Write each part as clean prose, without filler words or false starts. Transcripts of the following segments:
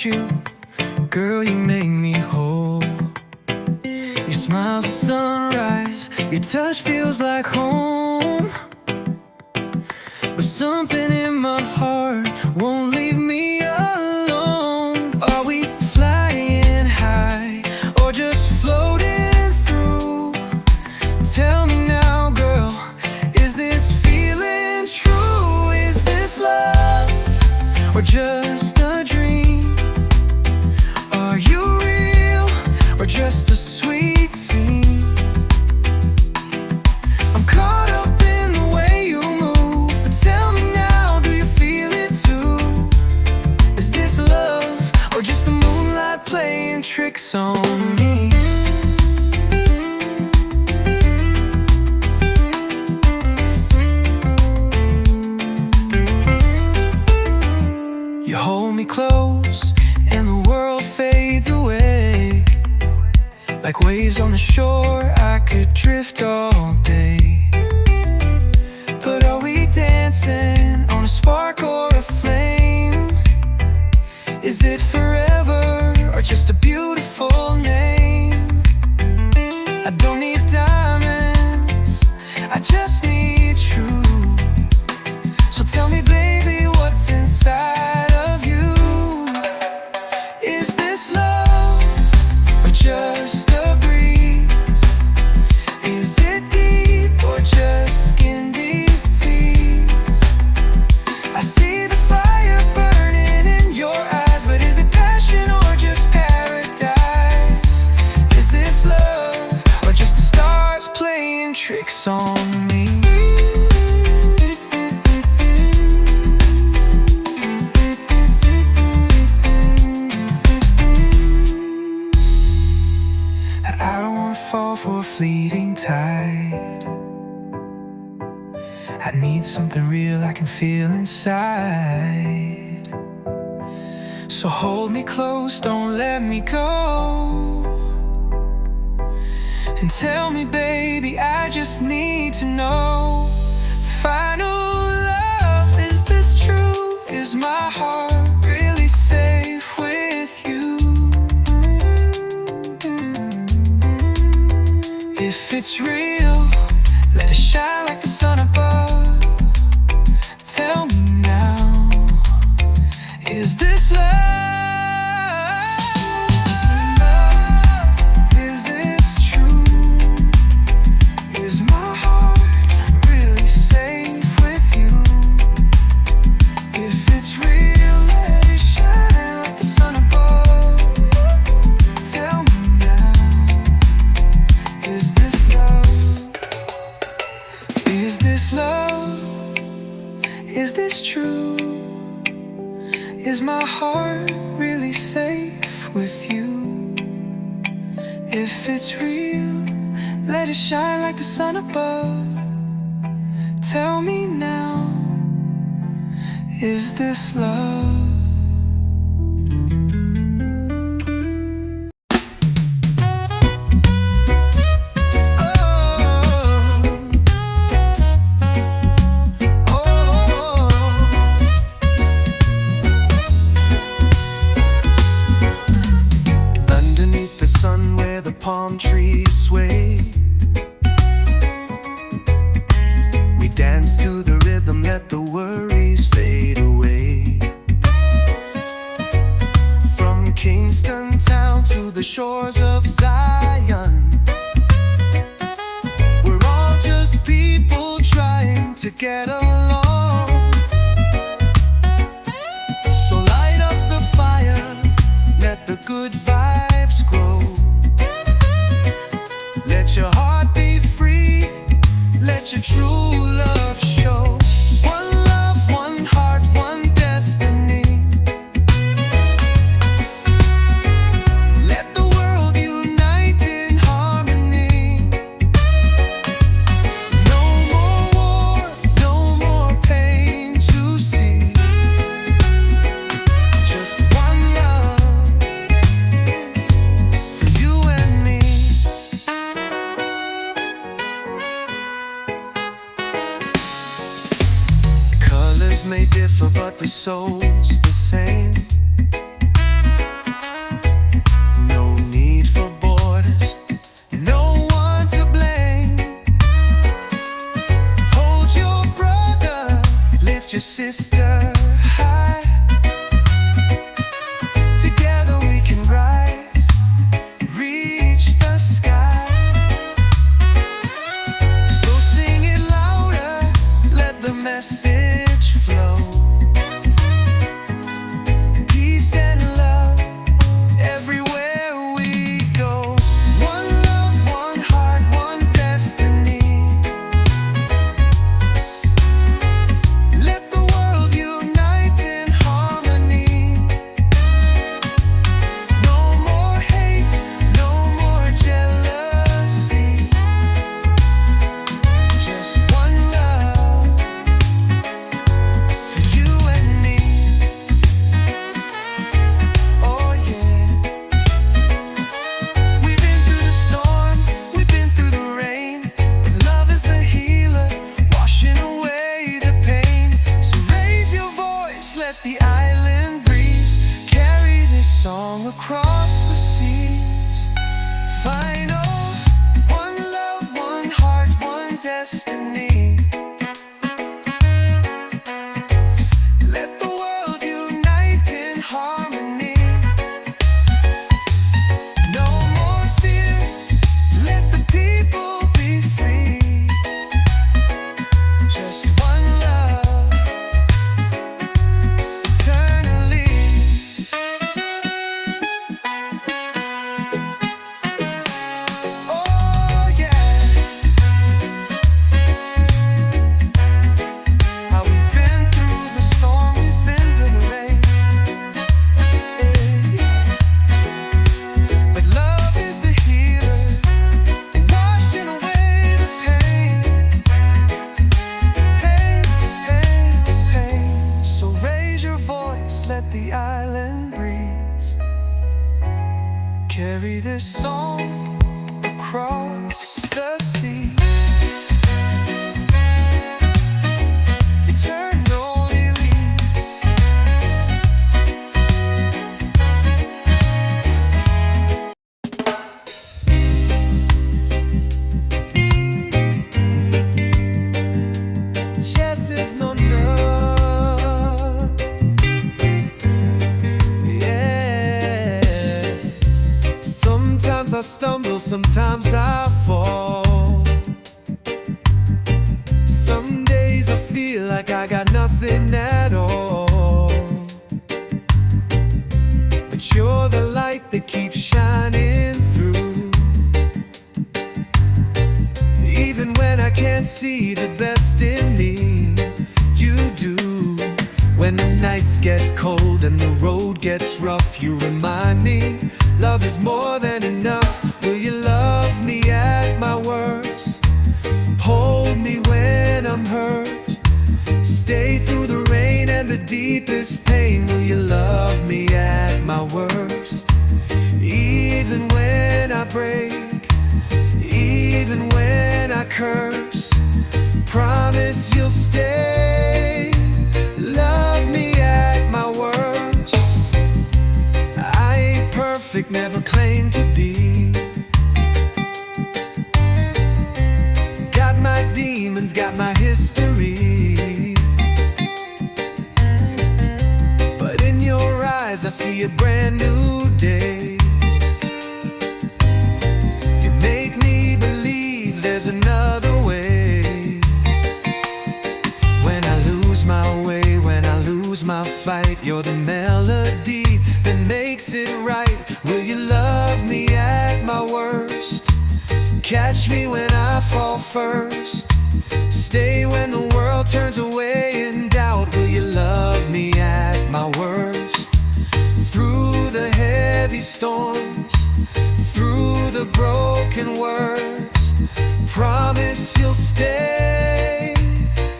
without you. Girl, you make me whole. Your smile's a sunrise, your touch feels like home. But something in my heart won't leave me alone. Are we flying high or just floating through? Tell me now, girl, is this feeling true? Is this love or just a dream? Are you real or just a sweet scene? I'm caught up in the way you move, but tell me now, do you feel it too? Is this love or just the moonlight playing tricks on me? You hold me close and the world fades away. Like waves on the shore, I could drift all day. But are we dancing on a spark or a flame? Is it forever or just a beautiful name? I don't need diamonds, I just need truth. So tell me, baby, what's inside of you? Is this love or just a breeze? Is it deep or just skin deep tease? I see the fire burning in your eyes, but is it passion or just paradise? Is this love or just the stars playing tricks on me? I don't wanna fall for a fleeting tide. I need something real I can feel inside. So hold me close, don't let me go. And tell me, baby, I just need to know. Final love, is this true? Is my heart really safe with you? If it's real, let it shine like the sun above. Tell me now, is this love? Is this true? Is my heart really safe with you? If it's real, let it shine like the sun above. Tell me now, is this love? Is this love? Is this true? Is my heart really safe with you? If it's real, let it shine like the sun above. Tell me now, is this love? Palm trees sway. We dance to the rhythm, let the worries fade away. From Kingston town to the shores of Zion, we're all just people trying to get along. So light up the fire, let the good vibes grow. Let your heart be free, let your true love show. One love, one heart, one destiny. Let the world unite in harmony. No more war, no more pain to see. Just one love for you and me. May differ, but the soul's the same. sister high. Together we can rise, reach the sky. So sing it louder, let the message flow. Peace and love everywhere we go. One love, one heart, one destiny. Let the world unite in harmony. No more hate, no more jealousy. Just one love for you and me. Oh yeah. We've been through the storm, we've been through the rain, but love is the healer, washing away the pain. So raise your voice, let the island breeze carry this song across the seas. Final, one love, one heart, one destiny. Let the world unite in harmony. No more fear, let the people be free. Just one love, eternally. Oh yeah. How we've been through the storm, we've been through the rain. But love is the healer, washing away the pain. Hey, hey, hey. So raise your voice, let the island breeze carry this song across the sea. Eternally. Just is no none. Yeah. Sometimes I stumble, sometimes I fall. Some days I feel like I got nothing at all. But you're the light that keeps shining through. Even when I can't see the best in me, you do. When the nights get cold and the road gets rough, you remind me love is more than enough. Will you love me at my worst? Hold me when I'm hurt. Stay through the rain and the deepest pain. Will you love me at my worst? Even when I break, even when I curse, promise you'll stay. Love me at my worst. I ain't perfect, never claimed to be. Got my demons, got my history. But in your eyes I see a brand new day. You make me believe there's another way. When I lose my way, when I lose my fight, you're the melody that makes it right. Will you love me at my worst? Catch me when I fall first. Stay when the world turns away in doubt. Will you love me at my worst? Through the heavy storms, through the broken words, promise you'll stay.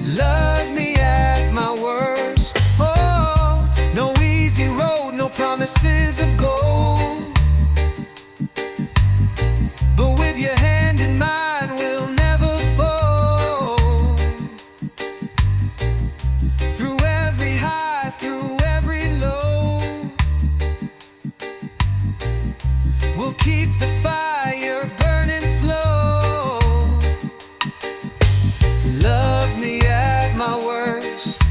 Love me at my worst. Oh, no easy road, no promises of gold. But with your hand in mine, we'll never fall. Through every high, through every low, we'll keep the fire burning slow. Love me at my worst.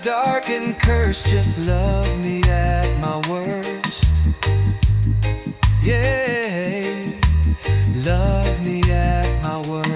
dark and cursed. Just love me at my worst. Yeah, love me at my worst.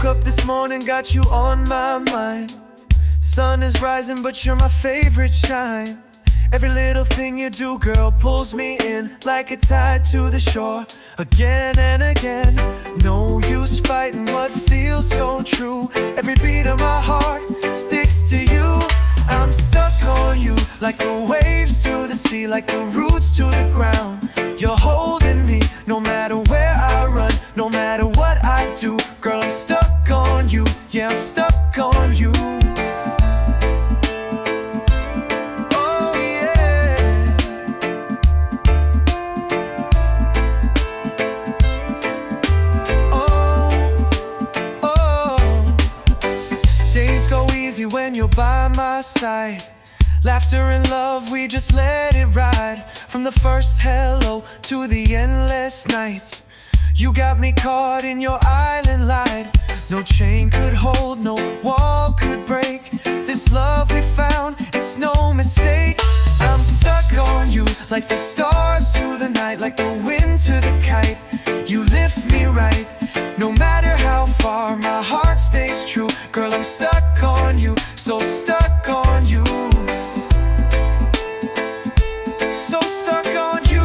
Up this morning, got you on my mind. Sun is rising, but you're my favorite shine. Every little thing you do, girl, pulls me in like a tide to the shore. Again and again, no use fighting what feels so true. Every beat of my heart sticks to you. I'm stuck on you, like the waves to the sea, like the roots to the ground. You're holding me, no matter where I run, no matter what I do. Girl, I'm stuck on you, yeah, I'm stuck on you. Oh yeah. Oh. Days go easy when you're by my side. Laughter and love, we just let it ride. From the first hello to the endless nights, you got me caught in your island light. No chain could hold, no wall could break. This love we found, it's no mistake. I'm stuck on you, like the stars to the night, like the wind to the kite. You lift me right, no matter how far, my heart stays true. Girl, I'm stuck on you, so stuck on you. So stuck on you.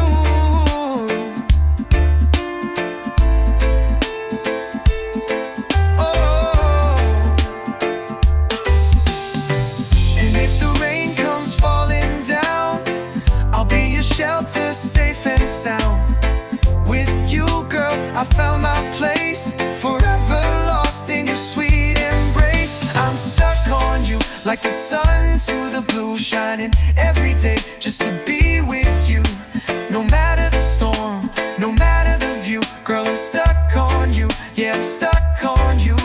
Shelter, safe and sound. With you, girl, I found my place. Forever lost in your sweet embrace. I'm stuck on you, like the sun to the blue, shining every day just to be with you. No matter the storm, no matter the view, girl, I'm stuck on you. Yeah, I'm stuck on you.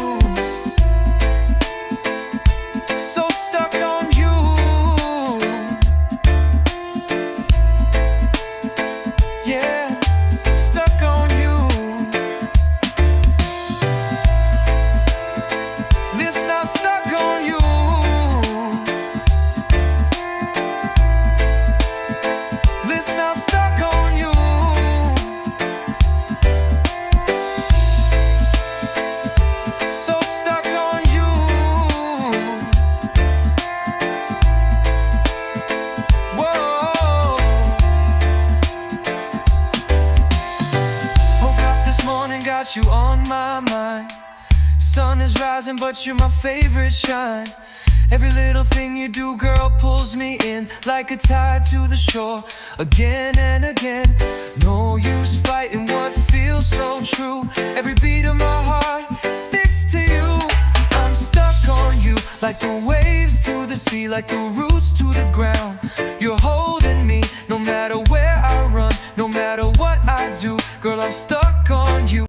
So stuck on you. Yeah, stuck on you. Listen, I'm stuck on you. Listen, I'm stuck on you. So stuck on you. Whoa. Woke up this morning, got you on my mind. Sun is rising, but you're my favorite shine. Every little thing you do, girl, pulls me in like a tide to the shore. Again and again, no use fighting what feels so true. Every beat of my heart sticks to you. I'm stuck on you, like the waves to the sea, like the roots to the ground. You're holding me, no matter where I run, no matter what I do. Girl, I'm stuck on you.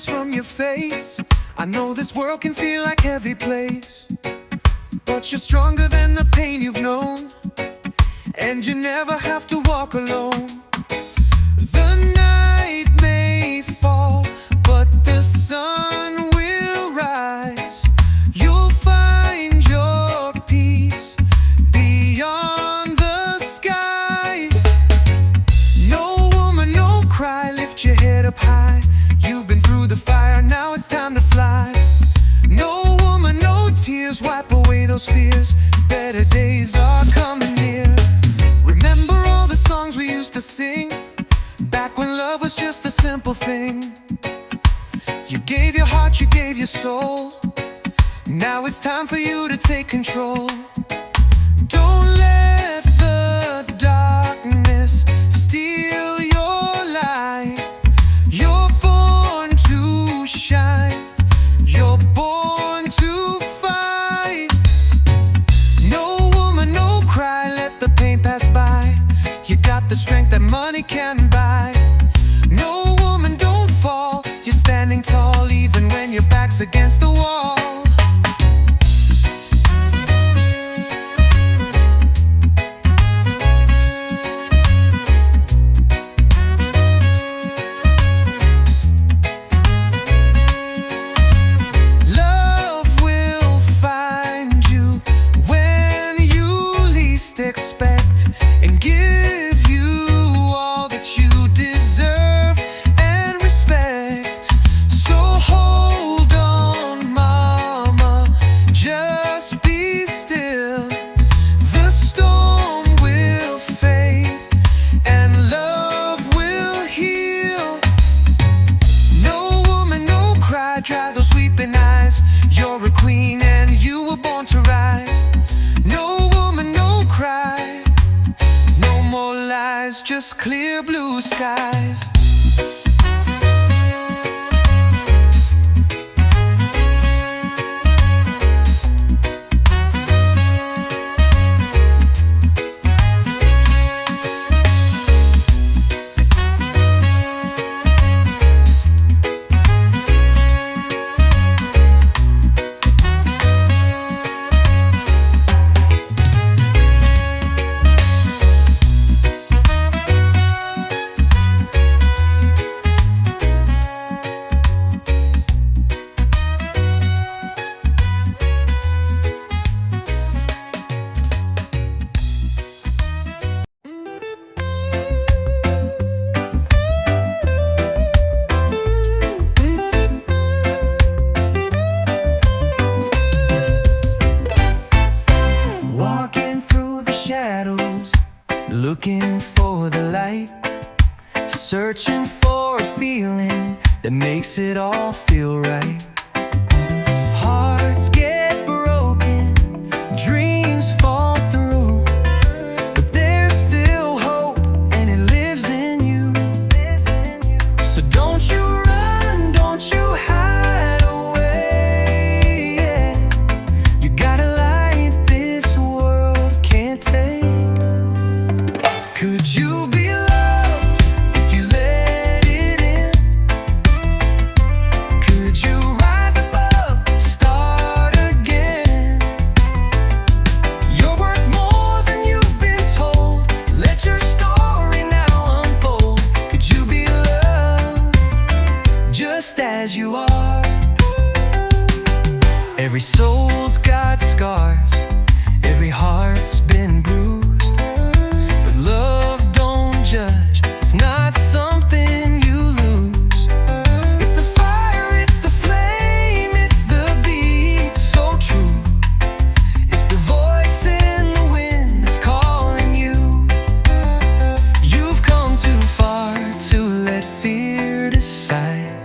From your face, I know this world can feel like a heavy place, but you're stronger than the pain you've known, and you never have to walk alone. The night may fall, but the sun will rise. You'll find your peace beyond the skies. No woman, no cry, lift your head up high. those fears. Better days are coming near. Remember all the songs we used to sing, back when love was just a simple thing. You gave your heart, you gave your soul. Now it's time for you to take control. Don't let the darkness steal your light. You're born to shine. You're born to fight. No woman, no cry, let the pain pass by. You got the strength that money can buy. No woman, don't fall. You're standing tall even when your back's against the wall. Expect and give you all that you deserve and respect. So hold on, mama, just be still. The storm will fade and love will heal. No woman, no cry, dry those weeping eyes. You're a queen and you were born to rise. No woman, no cry, no more lies, just clear blue skies. Looking for the light, searching for a feeling that makes it all feel right. Hearts get broken, dreams fall through, but there's still hope and it lives in you. So don't you run, don't you hide away, yeah. You got a light this world can't take. Could you be loved if you let it in? Could you rise above, start again? You're worth more than you've been told. Let your story now unfold. Could you be loved just as you are? Every soul's got scars, every heart's been bruised. Love don't judge, it's not something you lose. It's the fire, it's the flame, it's the beat so true. It's the voice in the wind that's calling you. You've come too far to let fear decide.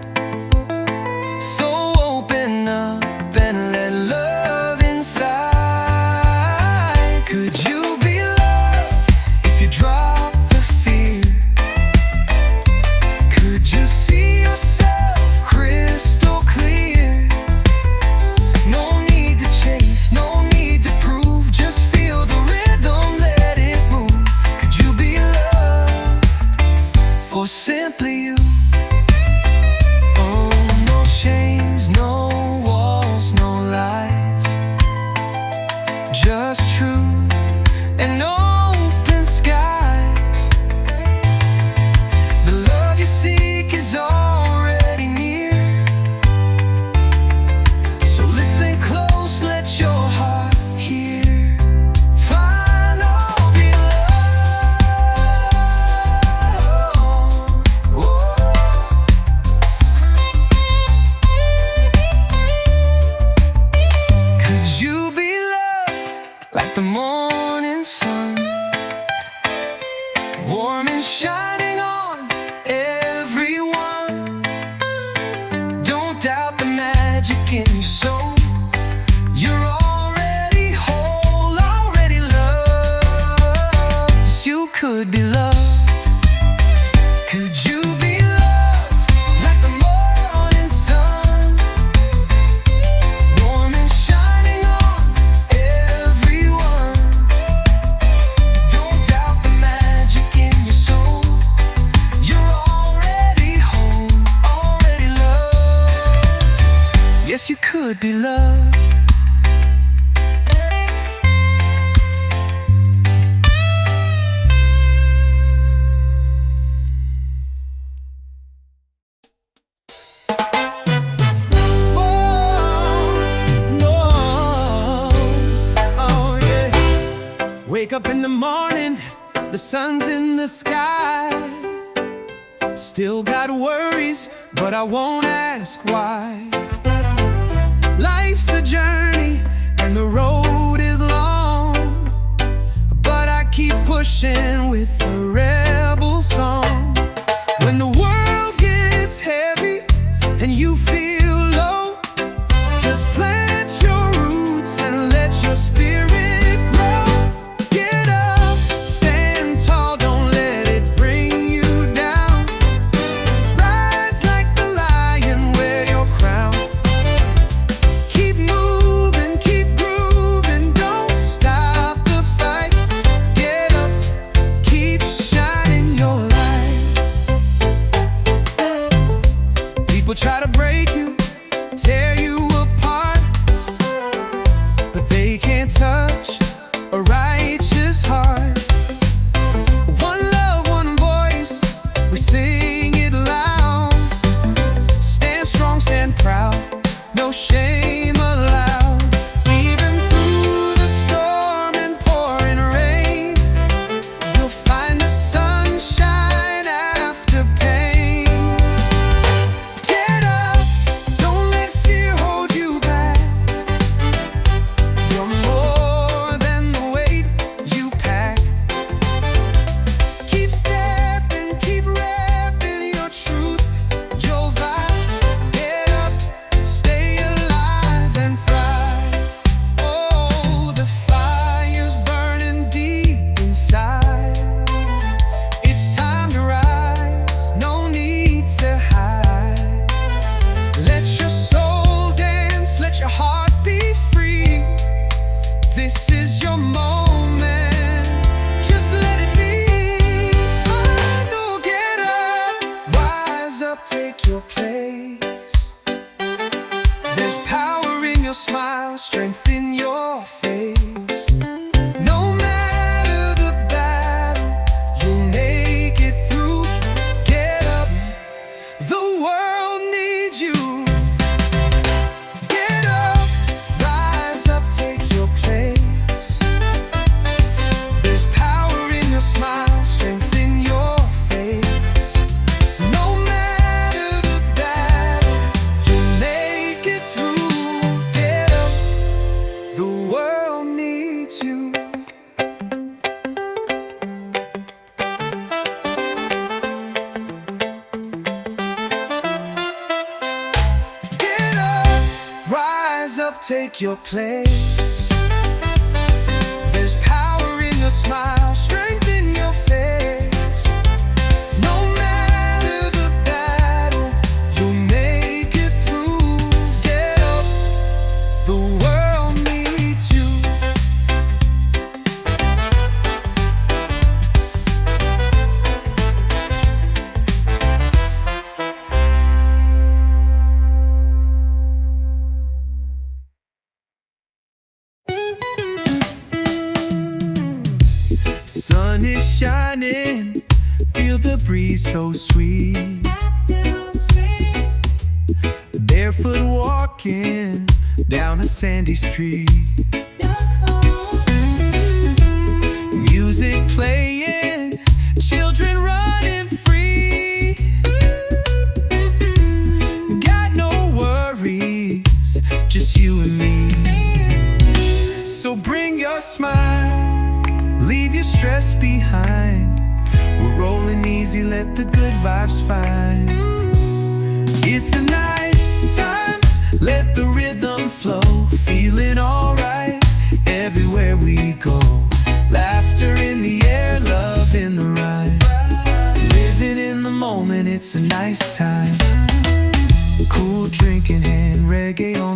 So open up and let love inside. Could you magic in your soul. You're already whole, already loved. You could be loved. Could you be loved like the morning sun, warm and shining on everyone? Don't doubt the magic in your soul. You're already home, already loved. Yes, you could be loved. Wake up in the morning, the sun's in the sky. Still got worries, but I won't ask why. Life's a journey and the road is long, but I keep pushing with a rebel song. When the world gets heavy and you feel low, just plant your roots and let your spirit try to break you, tear you apart, but they can't touch a righteous heart. One love, one voice, we sing it loud. Stand strong, stand proud, no shame allowed. Even through the storm and pouring rain, you'll find the sunshine after pain. Take your place. There's power in your smile, strength in your face. No matter the battle, you'll make it through. Get up, the world needs you. Get up, rise up, take your place. There's power in your smile, strength in your face. No matter take your place. There's power in your smile, strength in your face. No matter the battle, you'll make it through. Get up, the world needs you. Sun is shining, feel the breeze so sweet. Barefoot walking down a sandy street. Music playing, children running free. Got no worries, just you and me. So bring your smile, leave your stress behind. We're rolling easy, let the good vibes find. It's a nice time, let the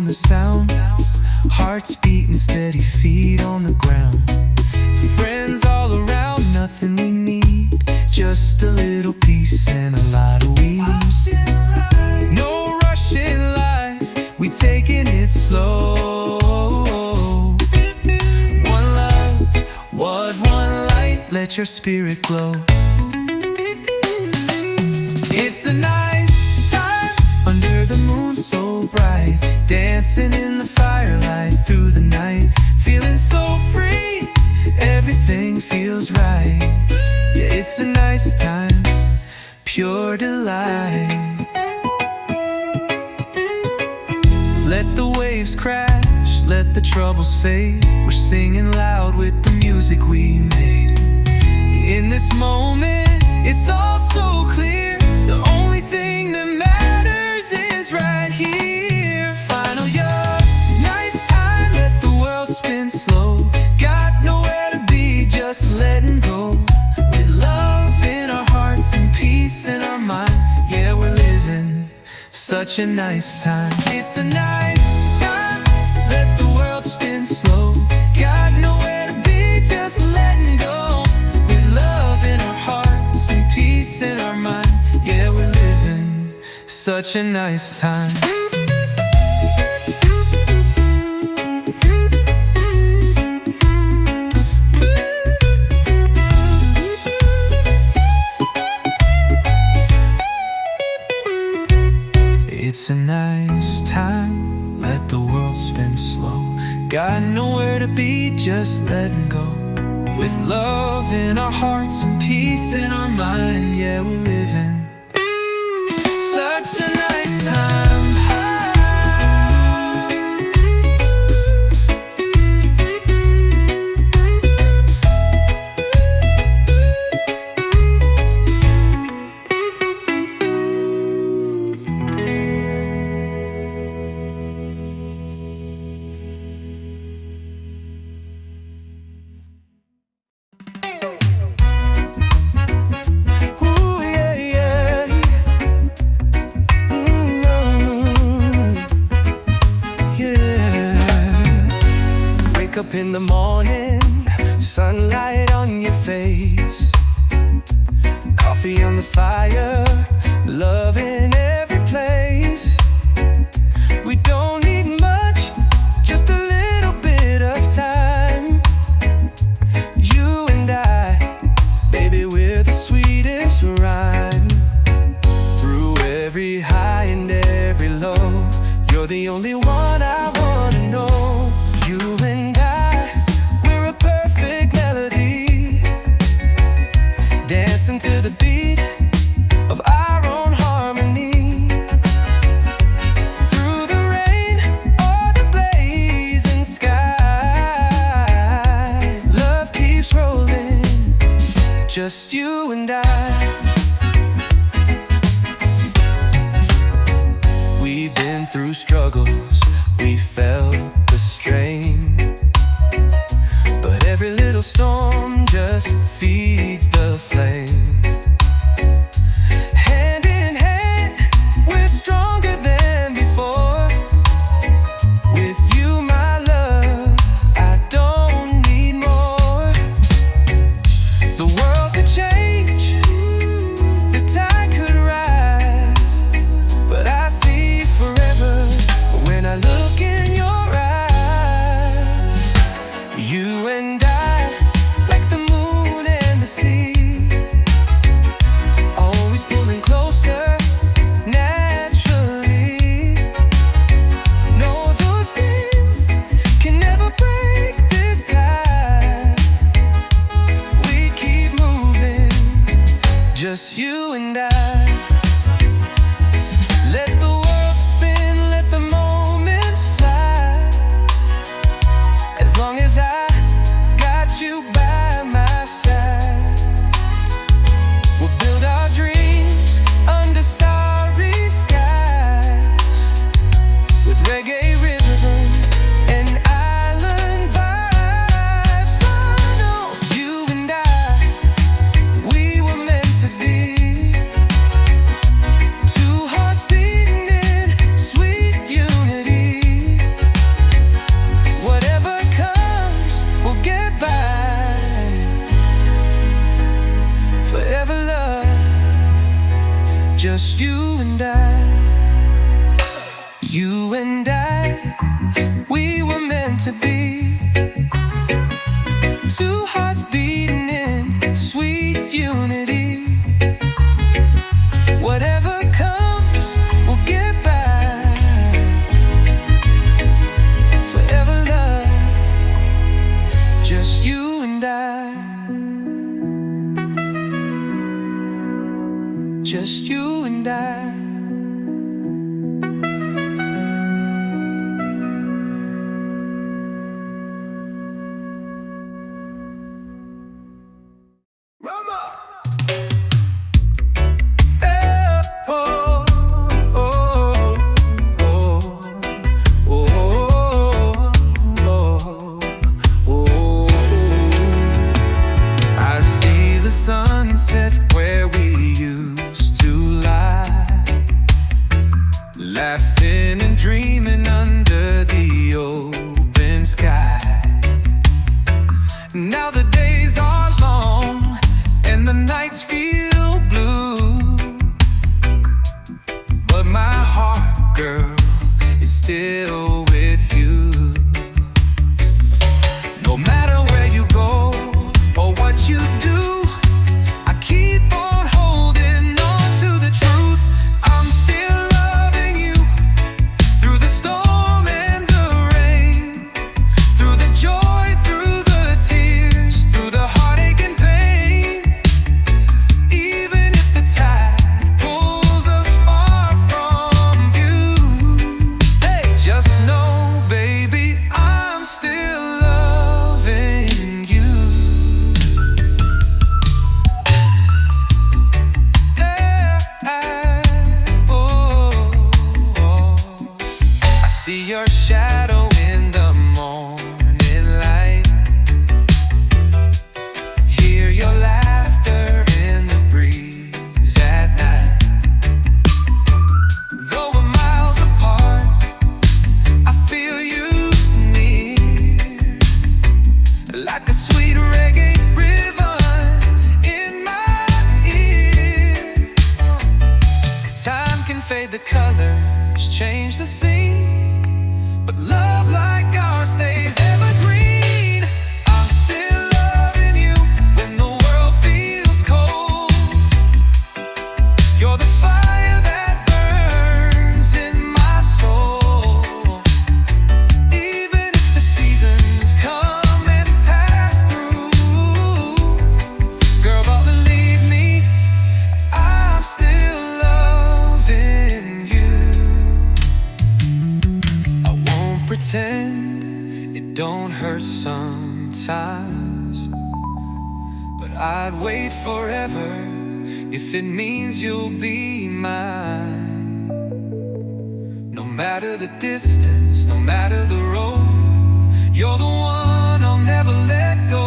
the sound. Hearts beating steady, feet on the ground. Friends all around, nothing we need, just a little peace and a lot of weed. No rush in life, we taking it slow. One love, what one light, let your spirit glow. It's a nice time under the moon so bright, dancing in the firelight through the night, feeling so free, everything feels right. Yeah, it's a nice time, pure delight. Let the waves crash, let the troubles fade. We're singing loud with the music we made. In this moment, it's all so clear. The only thing that matters is right here. Final yes, nice time, let the world spin slow. Got nowhere to be, just letting go. With love in our hearts and peace in our mind, yeah, we're living such a nice time. It's a nice time, let the world spin slow. Got nowhere to be, just letting go. With love in our hearts and peace in our mind, yeah, we're living such a nice time. It's a nice time, let the world spin slow. Got nowhere to be, just letting go. With love in our hearts and peace in our mind, yeah, we're living such a nice time. Up in the morning, sunlight on your face, coffee on the fire, love in every place. We don't need much, just a little bit of time. You and I, baby, we're the sweetest rhyme. Through every high and every low, you're the only one I wanna know. You and dancing to the beat of our own harmony. Through the rain or the blazing sky, love keeps rolling, just you and I. We've been through struggles, we felt the strain, but every little storm just feeds the flame. Hand in hand, we're stronger than before. With you, my love, I don't need more. The world could change, the tide could rise, but I see forever when I look in your eyes. You and I, like the moon and the sea, always pulling closer naturally. No, those things can never break this tie. We keep moving, just you and I. Let the world spin, let the moments fly. As long as I got you by my side, we'll build our dreams under starry skies, with reggae rhythm and island vibes. Final, you and I, we were meant to be. Two hearts beating in sweet unity. You and I, we were meant to be. Two hearts beating in sweet unity. Whatever comes, we'll get by. Forever love, just you and I. Just you and I. Sunset where we used to lie, laughing and dreaming under the open sky. Now the days are long and the nights feel blue, but my heart, girl, is still with you. No matter where you go or what you do, see your shadow in the morning light, hear your laughter in the breeze at night. Though we're miles apart, I feel you near, like a sweet reggae rhythm in my ear. Time can fade the colors, change the scene, but love like ours stays evergreen. I'm still loving you when the world feels cold. You're the fire that burns in my soul. Even if the seasons come and pass through, girl, but believe me, I'm still loving you. Pretend it don't hurt sometimes, but I'd wait forever if it means you'll be mine. No matter the distance, no matter the road, you're the one I'll never let go.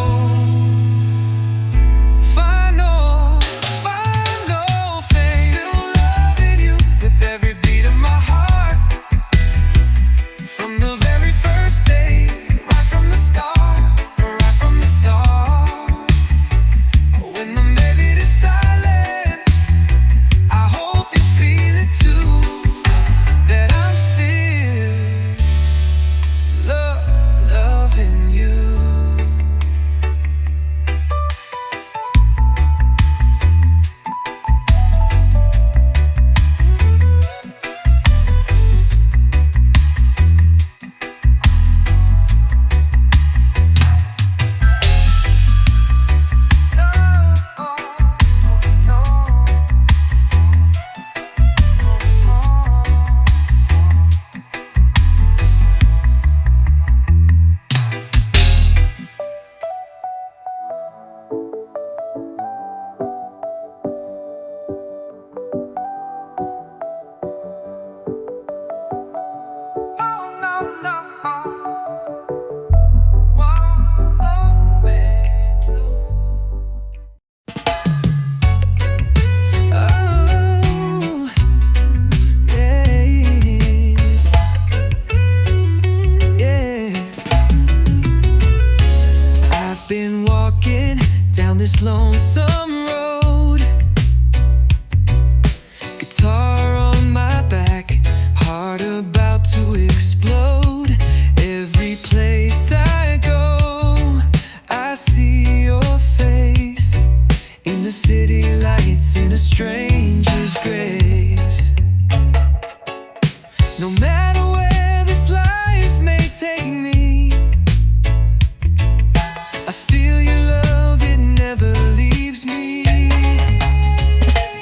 Final fame, still loving you with every beat of my heart. From the very first day, right from the start, right from the start. When the melody is silent, I hope you feel it too, that I'm still loving you. explode. Every place I go, I see your face. In the city lights, in a stranger's grace. No matter where this life may take me, I feel your love, it never leaves me.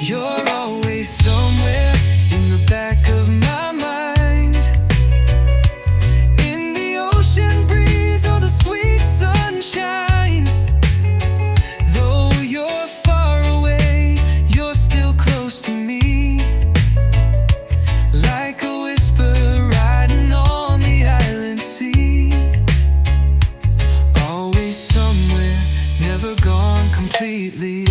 You're always somewhere in the back of my mind, in the ocean breeze or the sweet sunshine. Though you're far away, you're still close to me, like a whisper riding on the island sea. Always somewhere, never gone completely.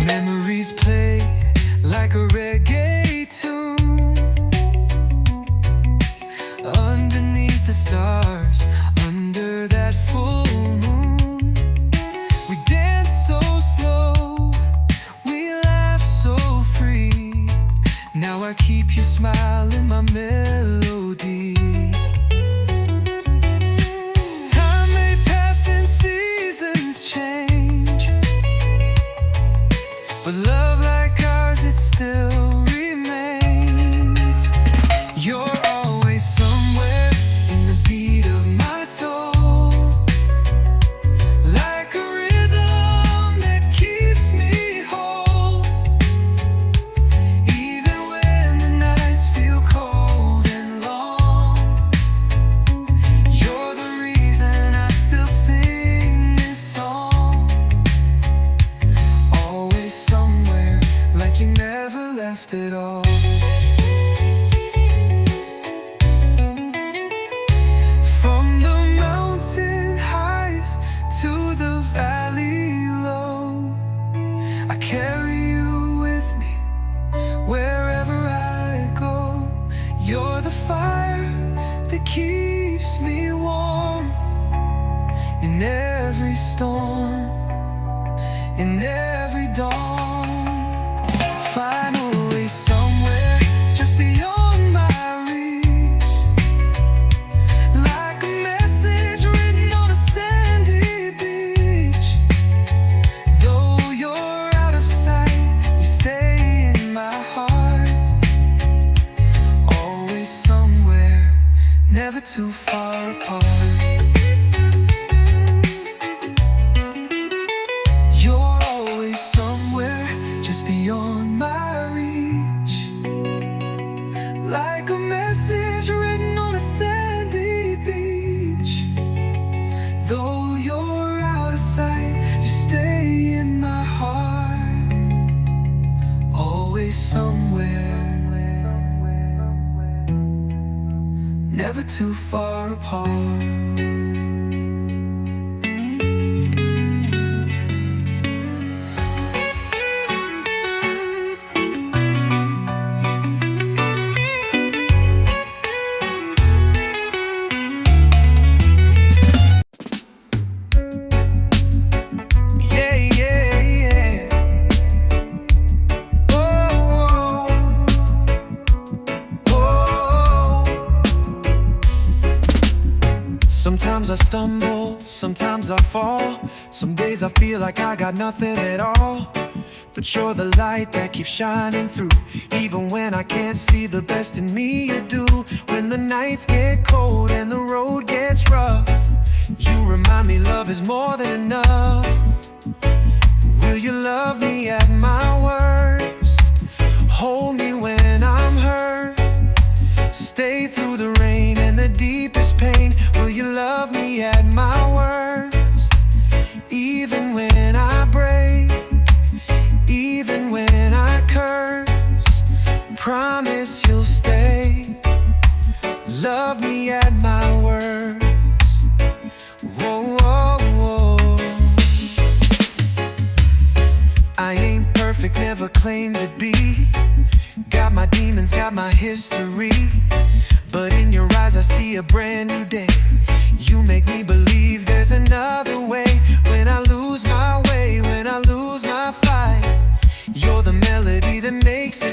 Memories play like a reggae tune underneath the stars, under that full moon. We dance so slow, we laugh so free. Now I keep your smile in my melody. Time may pass and seasons change, but love like ours, it still remains. You're always somewhere in the beat of my soul, like a rhythm that keeps me whole. Even when the nights feel cold and long, you're the reason I still sing this song. Always somewhere, like you never left at all. From the mountain highs to the valley low, I carry you with me wherever I go. You're the fire that keeps me warm in every storm, in every dawn. Finally somewhere just beyond my reach, like a message written on a sandy beach. Though you're out of sight, you stay in my heart. Always somewhere, never too far apart. You're always somewhere just beyond my reach, like a message written on a sandy beach. Though you're out of sight, you stay in my heart. Always somewhere, never too far apart. Yeah, yeah, yeah. Oh, oh, oh. Sometimes I stumble, sometimes I fall. Some days I feel like I got nothing at all. But you're the light that keeps shining through. Even when I can't see the best in me, you do. When the nights get cold and the road gets rough, you remind me love is more than enough. Will you love me at my worst? Hold me when I'm hurt. Stay through the rain and the deepest pain. Will you love me at my worst? Even when I break, even when I curse, promise you'll stay. Love me at my worst. Whoa, whoa, whoa. I ain't perfect, never claimed to be. Got my demons, got my history. But in your eyes I see a brand new day. You make me believe there's another way. When I lose my way, when I lose my fight, you're the melody that makes it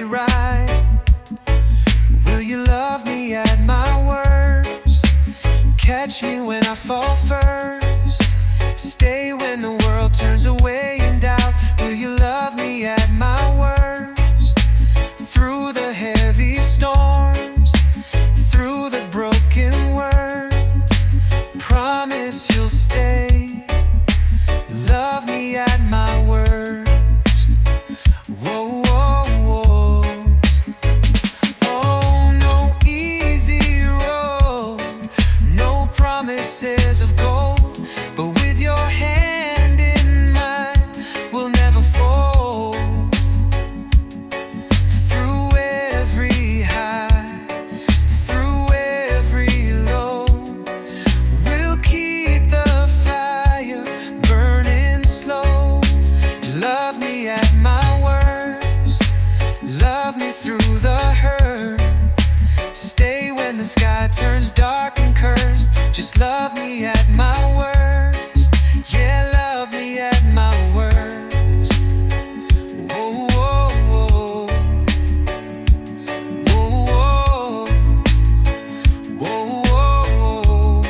sky turns dark and cursed, just love me at my worst. Yeah, love me at my worst. Whoa, whoa, whoa. Whoa, whoa, whoa.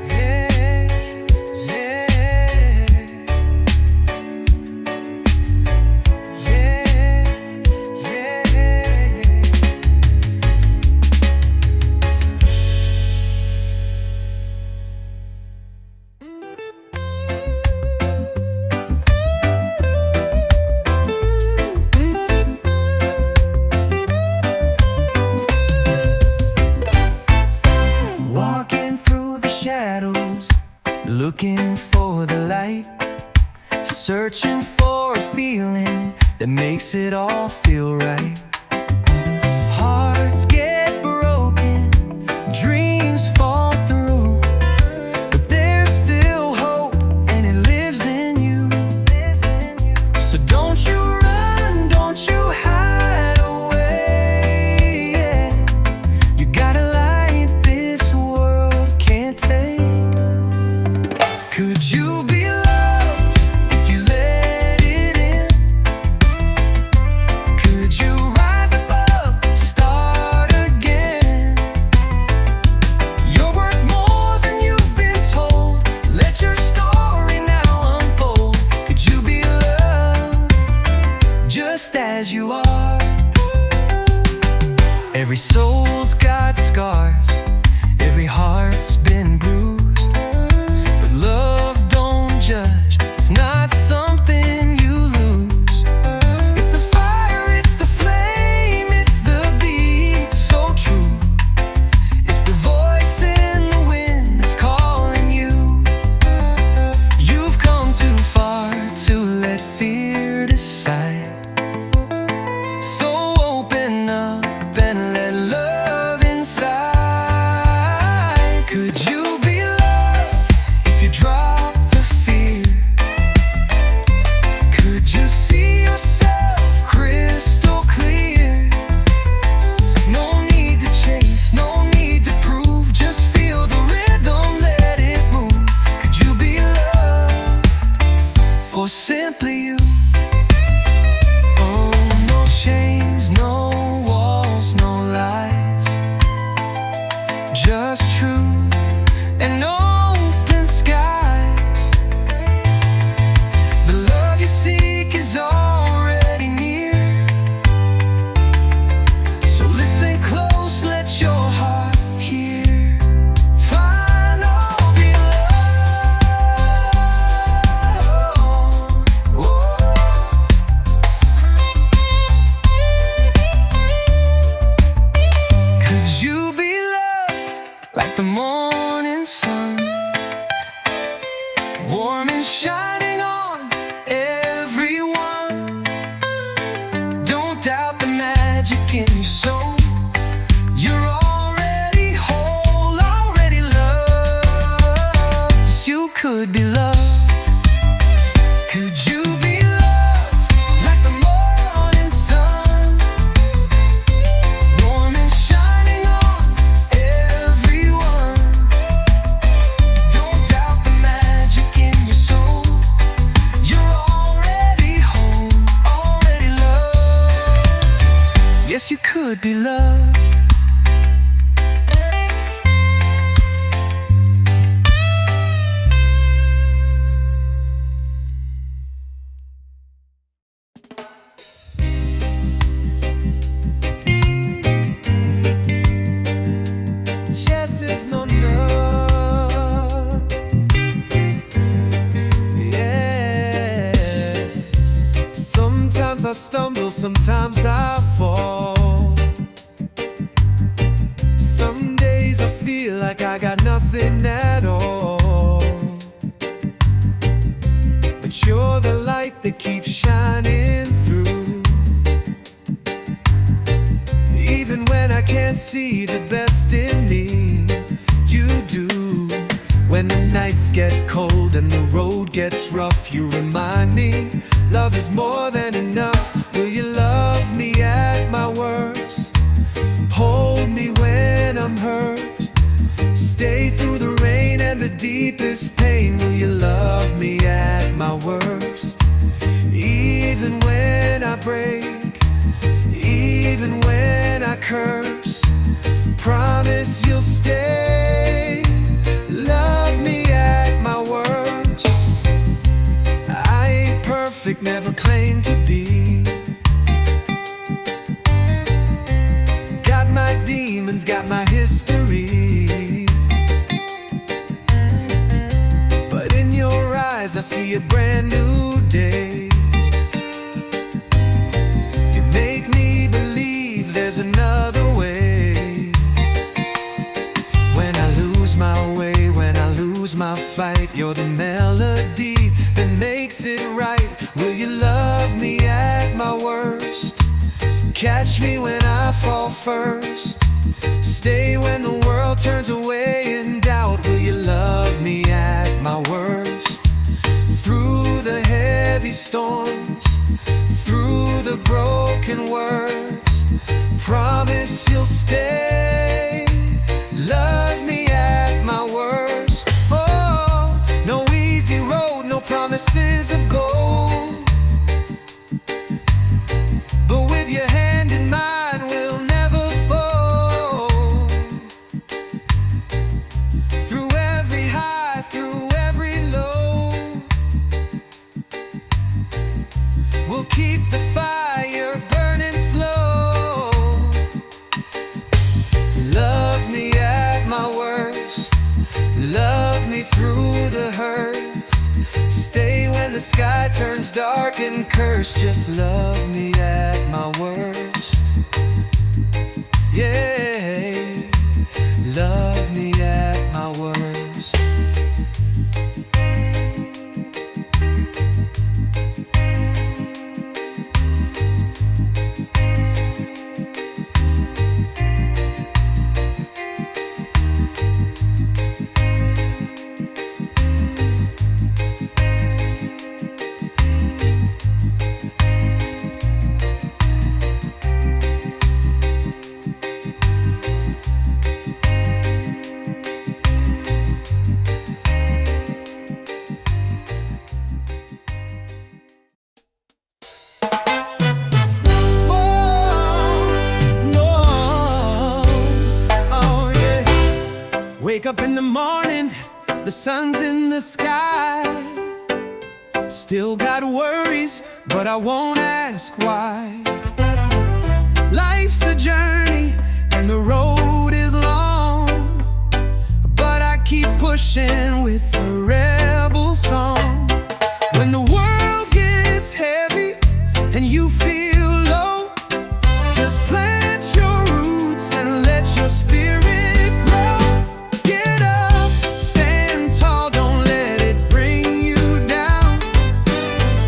Yeah, yeah, walking through the shadows, looking for the light, searching for a feeling that makes it all feel right. Hearts get broken, dreams fall through, but there's still hope and it lives in you. So don't you run, don't you hide away, yeah. You got a light this world can't take. Could you be loved if you let it in? Could you rise above, start again? You're worth more than you've been told. Let your story now unfold. Could you be loved just as you are? Every soul's got scars, every heart's been bruised, but love don't judge, it's not something you lose. It's the fire, it's the flame, it's the beat so true. It's the voice in the wind that's calling you. You've come too far to let fear decide. So open up and let love inside. Could you be loved if you drop the fear? Could you see yourself crystal clear? No need to chase, no need to prove, just feel the rhythm, let it move. Could you be loved for simply you? Oh, no chains, no walls, no lies, just truth and open skies. The love you seek is already near, so listen close, let your heart hear. Find all be loved. Could you be loved like the morning sun, warm and shining on everyone? Don't doubt the magic in your soul. You're already whole, already loved. Yes, you could be loved. Could you be loved like the morning sun, warm and shining on everyone? Don't doubt the magic in your soul. You're already home, already loved. Yes, you could be loved. Yes is no no. Yeah. Sometimes I stumble, sometimes I fall. Some days I feel like I got nothing at all. But you're the light that keeps shining through. Even when I can't see the best in me, you do. When the nights get cold and the road gets rough, you remind me love is more than enough. Will you love me at my worst? deepest pain, will you love me at my worst? Even when I break, even when I curse, promise you'll stay. Love me at my worst. I ain't perfect, never claimed to be. Got my demons, got my history. But in your eyes I see a brand new day. You make me believe there's another way. When I lose my way, when I lose my fight, you're the melody that makes it right. Will you love me at my worst? Catch me when I fall first. Stay when the world turns away in doubt. Will you love me at my worst? Through the heavy storms, through the broken words, promise you'll stay. Love me at my worst. Oh, no easy road, no promises of gold, but with your hand in mine we'll never fold. Through every high, through every low, we'll keep the fire burning slow. Love me at my worst. Love me through the hurt. Stay when the sky turns dark and cursed. Just love me at my worst. Yeah, love me at my worst. Wake up in the morning, the sun's in the sky. Still got worries, but I won't ask why. Life's a journey and the road is long, but I keep pushing with a rebel song. When the world gets heavy and you feel low, just plant your roots and let your spirit grow. Get up, stand tall, don't let it bring you down.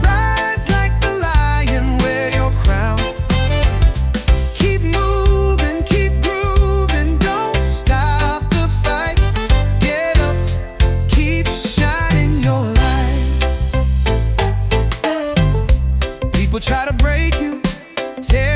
Rise like the lion, wear your crown. Keep moving, keep grooving, don't stop the fight. Get up, keep shining your light. People try to break you, tear